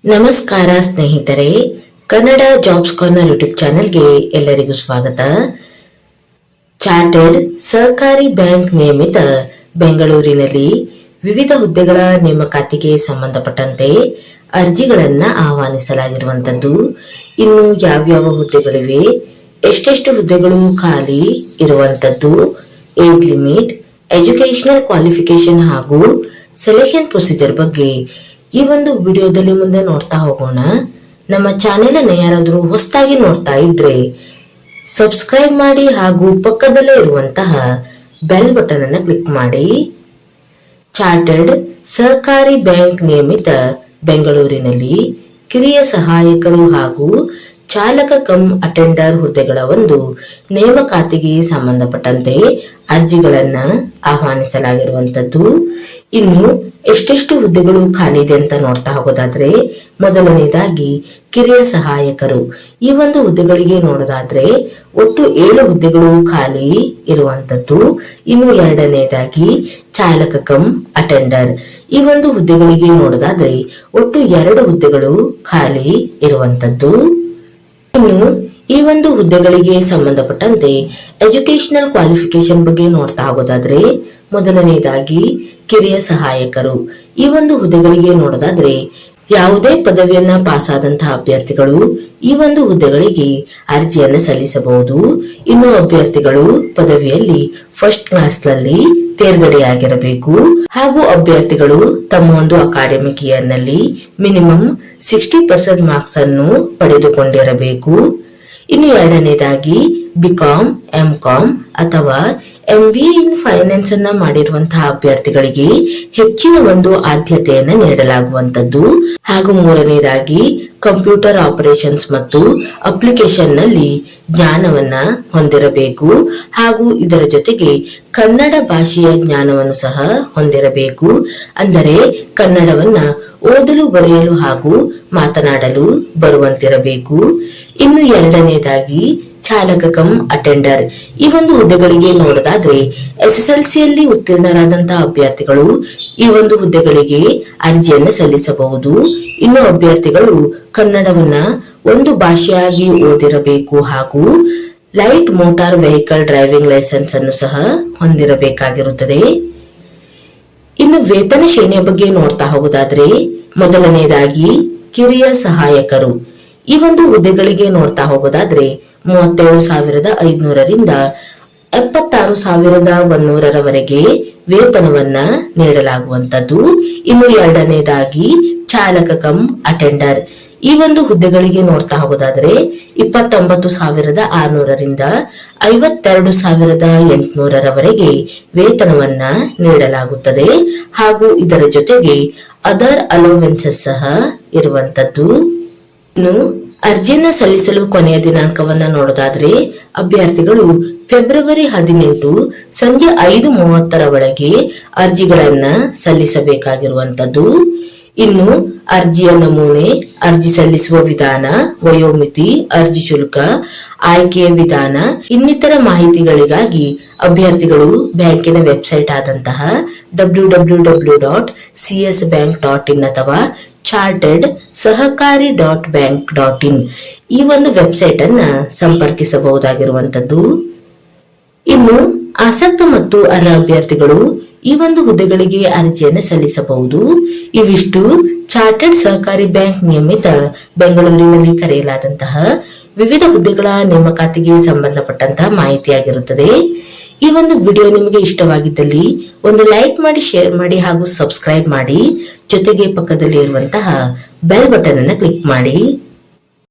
ನಮಸ್ಕಾರ ಸ್ನೇಹಿತರೆ, Kannada jobs corner YouTube ಚಾನೆಲ್ಗೆ ಎಲ್ಲರಿಗೂ ಸ್ವಾಗತ. ಚಾರ್ಟರ್ಡ್ ಸಹಕಾರಿ ಬ್ಯಾಂಕ್ ನಿಯಮಿತ ಬೆಂಗಳೂರಿನಲ್ಲಿ ವಿವಿಧ ಹುದ್ದೆಗಳ ನೇಮಕಾತಿಗೆ ಸಂಬಂಧಪಟ್ಟಂತೆ ಅರ್ಜಿಗಳನ್ನ ಆಹ್ವಾನಿಸಲಾಗಿರುವಂತದ್ದು. ಇನ್ನು ಯಾವ್ಯಾವ ಹುದ್ದೆಗಳಿವೆ, ಎಷ್ಟೆಷ್ಟು ಹುದ್ದೆಗಳು ಖಾಲಿ ಇರುವಂತದ್ದು, ಏಜ್ ಲಿಮಿಟ್, ಎಜುಕೇಶನಲ್ ಕ್ವಾಲಿಫಿಕೇಶನ್ ಹಾಗೂ ಸೆಲೆಕ್ಷನ್ ಪ್ರೊಸೀಜರ್ ಬಗ್ಗೆ ಈ ಒಂದು ವಿಡಿಯೋದಲ್ಲಿ ಮುಂದೆ ನೋಡ್ತಾ ಹೋಗೋಣ. ನಮ್ಮ ಚಾನೆಲ್ ಅನ್ನು ಯಾರಾದರೂ ಹೊಸದಾಗಿ ನೋಡ್ತಾ ಇದ್ರೆ ಸಬ್ಸ್ಕ್ರೈಬ್ ಮಾಡಿ ಹಾಗೂ ಪಕ್ಕದಲ್ಲೇ ಇರುವಂತಹ ಬೆಲ್ ಬಟನ್ ಅನ್ನು ಕ್ಲಿಕ್ ಮಾಡಿ. ಚಾರ್ಟರ್ಡ್ ಸಹಕಾರಿ ಬ್ಯಾಂಕ್ ನಿಯಮಿತ ಬೆಂಗಳೂರಿನಲ್ಲಿ ಕಿರಿಯ ಸಹಾಯಕರು ಹಾಗೂ ಚಾಲಕ ಕಮ್ ಅಟೆಂಡರ್ ಹುದ್ದೆಗಳ ಒಂದು ನೇಮಕಾತಿಗೆ ಸಂಬಂಧಪಟ್ಟಂತೆ ಅರ್ಜಿಗಳನ್ನ ಆಹ್ವಾನಿಸಲಾಗಿರುವಂತದ್ದು. ಇನ್ನು ಎಷ್ಟೆಷ್ಟು ಹುದ್ದೆಗಳು ಖಾಲಿ ಇದೆ ಅಂತ ನೋಡ್ತಾ ಹೋಗೋದಾದ್ರೆ, ಮೊದಲನೇದಾಗಿ ಕಿರಿಯ ಸಹಾಯಕರು ಈ ಒಂದು ಹುದ್ದೆಗಳಿಗೆ ನೋಡೋದಾದ್ರೆ ಒಟ್ಟು 7 ಹುದ್ದೆಗಳು ಖಾಲಿ ಇರುವಂತದ್ದು. ಇನ್ನು ಎರಡನೇದಾಗಿ ಚಾಲಕ ಕಮ್ ಅಟೆಂಡರ್ ಈ ಒಂದು ಹುದ್ದೆಗಳಿಗೆ ನೋಡೋದಾದ್ರೆ ಒಟ್ಟು 2 ಹುದ್ದೆಗಳು ಖಾಲಿ ಇರುವಂತದ್ದು. ಇನ್ನು ಈ ಒಂದು ಹುದ್ದೆಗಳಿಗೆ ಸಂಬಂಧಪಟ್ಟಂತೆ ಎಜುಕೇಶನಲ್ ಕ್ವಾಲಿಫಿಕೇಶನ್ ಬಗ್ಗೆ ನೋಡ್ತಾ ಹೋಗೋದಾದ್ರೆ, ಮೊದಲನೇದಾಗಿ ಕಿರಿಯ ಸಹಾಯಕರು ಈ ಒಂದು ಹುದ್ದೆಗಳಿಗೆ ನೋಡೋದಾದ್ರೆ ಯಾವುದೇ ಪದವಿಯನ್ನ ಪಾಸ್ ಆದಂತಹ ಅಭ್ಯರ್ಥಿಗಳು ಈ ಒಂದು ಹುದ್ದೆಗಳಿಗೆ ಅರ್ಜಿಯನ್ನು ಸಲ್ಲಿಸಬಹುದು. ಇನ್ನು ಅಭ್ಯರ್ಥಿಗಳು ಪದವಿಯಲ್ಲಿ ಫಸ್ಟ್ ಕ್ಲಾಸ್ ನಲ್ಲಿ ತೇರ್ಗಡೆಯಾಗಿರಬೇಕು ಹಾಗೂ ಅಭ್ಯರ್ಥಿಗಳು ತಮ್ಮ ಒಂದು ಅಕಾಡೆಮಿಕ್ ಇಯರ್ ನಲ್ಲಿ ಮಿನಿಮಮ್ 60% ಮಾರ್ಕ್ಸ್ ಅನ್ನು ಪಡೆದುಕೊಂಡಿರಬೇಕು. ಇನ್ನು ಎರಡನೇದಾಗಿ ಬಿಕಾಂ, ಎಂಕಾಂ ಅಥವಾ MBA ಇನ್ ಫೈನಾನ್ಸ್ ಅನ್ನ ಮಾಡಿರುವಂತಹ ಅಭ್ಯರ್ಥಿಗಳಿಗೆ ಹೆಚ್ಚಿನ ಒಂದು ಆದ್ಯತೆಯನ್ನ ನೀಡಲಾಗುವಂತದ್ದು. ಹಾಗೂ ಮೂರನೇದಾಗಿ ಕಂಪ್ಯೂಟರ್ ಆಪರೇಷನ್ಸ್ ಮತ್ತು ಅಪ್ಲಿಕೇಶನ್ ನಲ್ಲಿ ಜ್ಞಾನವನ್ನ ಹೊಂದಿರಬೇಕು ಹಾಗೂ ಇದರ ಜೊತೆಗೆ ಕನ್ನಡ ಭಾಷೆಯ ಜ್ಞಾನವನ್ನು ಸಹ ಹೊಂದಿರಬೇಕು. ಅಂದರೆ ಕನ್ನಡವನ್ನ ಓದಲು, ಬರೆಯಲು ಹಾಗೂ ಮಾತನಾಡಲು ಬರುವಂತಿರಬೇಕು. ಇನ್ನು ಎರಡನೇದಾಗಿ ಚಾಲಕ ಕಮ್ ಅಟೆಂಡರ್ ಈ ಒಂದು ಹುದ್ದೆಗಳಿಗೆ ನೋಡೋದಾದ್ರೆ SSLCಯಲ್ಲಿ ಉತ್ತೀರ್ಣರಾದಂತಹ ಅಭ್ಯರ್ಥಿಗಳು ಈ ಒಂದು ಹುದ್ದೆಗಳಿಗೆ ಅರ್ಜಿಯನ್ನು ಸಲ್ಲಿಸಬಹುದು. ಇನ್ನು ಅಭ್ಯರ್ಥಿಗಳು ಕನ್ನಡವನ್ನ ಒಂದು ಭಾಷೆಯಾಗಿ ಓದಿರಬೇಕು ಹಾಗೂ light motor vehicle driving licence ಅನ್ನು ಸಹ ಹೊಂದಿರಬೇಕಾಗಿರುತ್ತದೆ. ಇನ್ನು ವೇತನ ಶ್ರೇಣಿಯ ಬಗ್ಗೆ ನೋಡ್ತಾ ಹೋಗೋದಾದ್ರೆ, ಮೊದಲನೇದಾಗಿ ಕಿರಿಯ ಸಹಾಯಕರು ಈ ಒಂದು ಹುದ್ದೆಗಳಿಗೆ ನೋಡ್ತಾ ಹೋಗೋದಾದ್ರೆ 37,500ರಿಂದ 76,100ರವರೆಗೆ ವೇತನವನ್ನ ನೀಡಲಾಗುವಂತದ್ದು. ಇನ್ನು ಎರಡನೇದಾಗಿ ಚಾಲಕ ಕಮ್ ಅಟೆಂಡರ್ ಈ ಒಂದು ಹುದ್ದೆಗಳಿಗೆ ನೋಡ್ತಾ ಹೋಗೋದಾದ್ರೆ 29,600ರಿಂದ 52,800ರವರೆಗೆ ವೇತನವನ್ನ ನೀಡಲಾಗುತ್ತದೆ ಹಾಗೂ ಇದರ ಜೊತೆಗೆ ಅದರ್ ಅಲೋವೆನ್ಸಸ್ ಸಹ ಇರುವಂತದ್ದು. ಇನ್ನು ಅರ್ಜಿಯನ್ನ ಸಲ್ಲಿಸಲು ಕೊನೆಯ ದಿನಾಂಕವನ್ನ ನೋಡೋದಾದ್ರೆ ಅಭ್ಯರ್ಥಿಗಳು ಫೆಬ್ರವರಿ 18 ಸಂಜೆ 5:30 ಒಳಗೆ ಅರ್ಜಿಗಳನ್ನ ಸಲ್ಲಿಸಬೇಕಾಗಿರುವಂತದ್ದು. ಇನ್ನು ಅರ್ಜಿಯ ನಮೂನೆ, ಅರ್ಜಿ ಸಲ್ಲಿಸುವ ವಿಧಾನ, ವಯೋಮಿತಿ, ಅರ್ಜಿ ಶುಲ್ಕ, ಆಯ್ಕೆಯ ವಿಧಾನ ಇನ್ನಿತರ ಮಾಹಿತಿಗಳಿಗಾಗಿ ಅಭ್ಯರ್ಥಿಗಳು ಬ್ಯಾಂಕಿನ ವೆಬ್ಸೈಟ್ ಆದಂತಹ www.csbank.in ಅಥವಾ ಚಾರ್ಟರ್ಡ್ ಸಹಕಾರಿ .bank.in ಈ ಒಂದು ವೆಬ್ಸೈಟ್ ಅನ್ನ ಸಂಪರ್ಕಿಸಬಹುದಾಗಿರುವಂತದ್ದು. ಇನ್ನು ಆಸಕ್ತ ಮತ್ತು ಅರ್ಹ ಅಭ್ಯರ್ಥಿಗಳು ಈ ಒಂದು ಹುದ್ದೆಗಳಿಗೆ ಅರ್ಜಿಯನ್ನು ಸಲ್ಲಿಸಬಹುದು. ಇವಿಷ್ಟು ಚಾರ್ಟರ್ಡ್ ಸಹಕಾರಿ ಬ್ಯಾಂಕ್ ನಿಯಮಿತ ಬೆಂಗಳೂರಿನಲ್ಲಿ ಕರೆಯಲಾದಂತಹ ವಿವಿಧ ಹುದ್ದೆಗಳ ನೇಮಕಾತಿಗೆ ಸಂಬಂಧಪಟ್ಟಂತಹ ಮಾಹಿತಿಯಾಗಿರುತ್ತದೆ. ಈ ಒಂದು ವಿಡಿಯೋ ನಿಮಗೆ ಇಷ್ಟವಾಗಿದ್ದಲ್ಲಿ ಒಂದು ಲೈಕ್ ಮಾಡಿ, ಶೇರ್ ಮಾಡಿ ಹಾಗೂ ಸಬ್ಸ್ಕ್ರೈಬ್ ಮಾಡಿ. ಜೊತೆಗೆ ಪಕ್ಕದಲ್ಲಿ ಇರುವಂತಹ ಬೆಲ್ ಬಟನ್ ಅನ್ನು ಕ್ಲಿಕ್ ಮಾಡಿ.